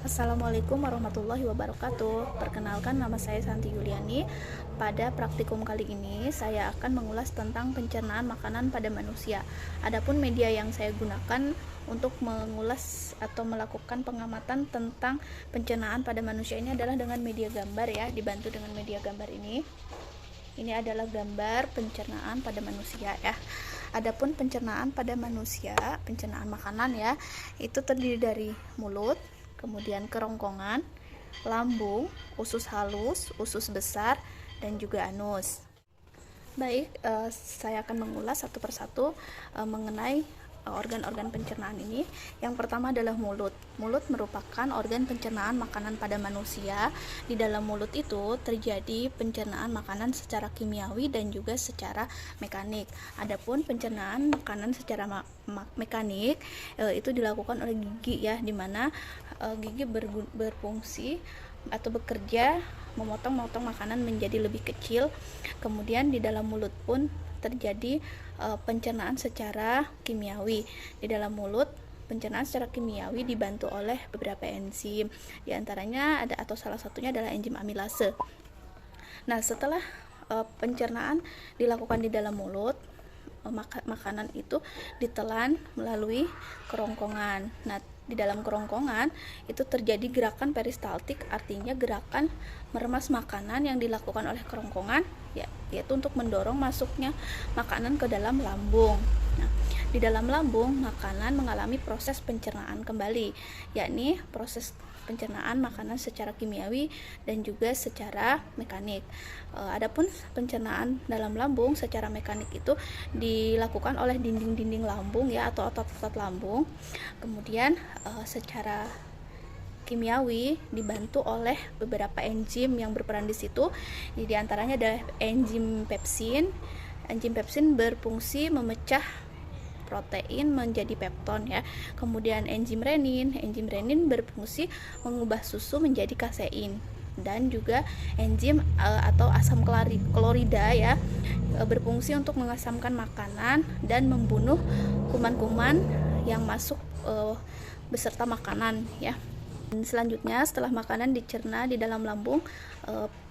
Assalamualaikum warahmatullahi wabarakatuh. Perkenalkan, nama saya Santi Yuliani. Pada praktikum kali ini saya akan mengulas tentang pencernaan makanan pada manusia. Adapun media yang saya gunakan untuk mengulas atau melakukan pengamatan tentang pencernaan pada manusia ini adalah dengan media gambar ya, dibantu dengan media gambar ini. Ini adalah gambar pencernaan pada manusia ya. Adapun pencernaan pada manusia, pencernaan makanan ya, itu terdiri dari mulut, kemudian kerongkongan, lambung, usus halus, usus besar, dan juga anus. Baik, saya akan mengulas satu persatu mengenai organ-organ pencernaan ini. Yang pertama adalah mulut. Mulut merupakan organ pencernaan makanan pada manusia. Di dalam mulut itu terjadi pencernaan makanan secara kimiawi dan juga secara mekanik. Adapun pencernaan makanan secara mekanik itu dilakukan oleh gigi ya, dimana gigi berfungsi atau bekerja memotong-motong makanan menjadi lebih kecil. Kemudian di dalam mulut pun terjadi pencernaan secara kimiawi. Di dalam mulut pencernaan secara kimiawi dibantu oleh beberapa enzim. Di antaranya ada, atau salah satunya adalah enzim amilase. Nah, setelah pencernaan dilakukan di dalam mulut, makanan itu ditelan melalui kerongkongan. Nah, di dalam kerongkongan itu terjadi gerakan peristaltik, artinya gerakan meremas makanan yang dilakukan oleh kerongkongan ya, yaitu untuk mendorong masuknya makanan ke dalam lambung. Nah, di dalam lambung makanan mengalami proses pencernaan kembali, yakni proses pencernaan makanan secara kimiawi dan juga secara mekanik. Adapun pencernaan dalam lambung secara mekanik itu dilakukan oleh dinding-dinding lambung ya, atau otot-otot lambung. Kemudian secara kimiawi dibantu oleh beberapa enzim yang berperan di situ. Di antaranya ada enzim pepsin. Enzim pepsin berfungsi memecah protein menjadi pepton ya. Kemudian enzim renin berfungsi mengubah susu menjadi kasein, dan juga enzim atau asam klorida ya, berfungsi untuk mengasamkan makanan dan membunuh kuman-kuman yang masuk beserta makanan ya. Dan selanjutnya setelah makanan dicerna di dalam lambung,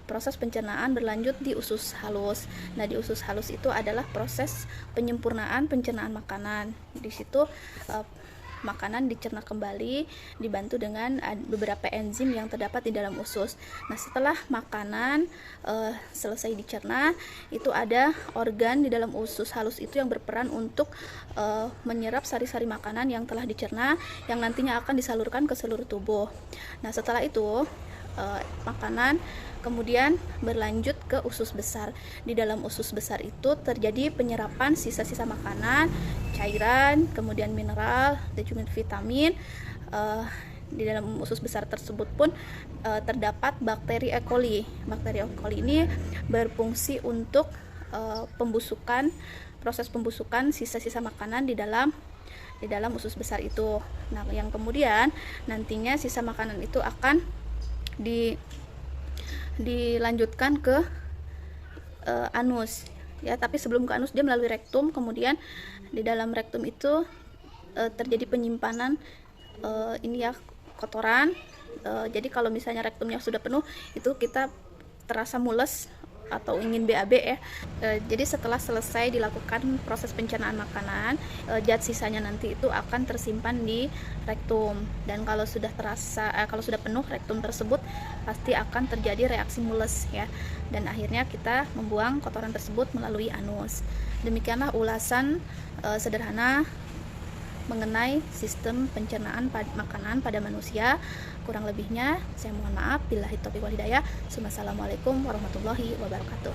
proses pencernaan berlanjut di usus halus. Nah, di usus halus itu adalah proses penyempurnaan pencernaan makanan. Di situ makanan dicerna kembali dibantu dengan beberapa enzim yang terdapat di dalam usus. Nah, setelah makanan selesai dicerna, itu ada organ di dalam usus halus itu yang berperan untuk menyerap sari-sari makanan yang telah dicerna, yang nantinya akan disalurkan ke seluruh tubuh. Nah, setelah itu makanan kemudian berlanjut ke usus besar. Di dalam usus besar itu terjadi penyerapan sisa-sisa makanan, cairan, kemudian mineral dan juga vitamin. Di dalam usus besar tersebut pun terdapat bakteri E. coli. Bakteri E. coli ini berfungsi untuk proses pembusukan sisa-sisa makanan di dalam usus besar itu. Nah, yang kemudian nantinya sisa makanan itu akan dilanjutkan ke anus ya, tapi sebelum ke anus dia melalui rektum. Kemudian di dalam rektum itu terjadi penyimpanan ini ya, kotoran. Jadi kalau misalnya rektumnya sudah penuh, itu kita terasa mules atau ingin BAB ya. Jadi setelah selesai dilakukan proses pencernaan makanan, zat sisanya nanti itu akan tersimpan di rektum, dan kalau sudah penuh rektum tersebut pasti akan terjadi reaksi mules ya, dan akhirnya kita membuang kotoran tersebut melalui anus. Demikianlah ulasan sederhana mengenai sistem pencernaan makanan pada manusia. Kurang lebihnya saya mohon maaf. Billahi taufiq wal hidayah. Wassalamualaikum warahmatullahi wabarakatuh.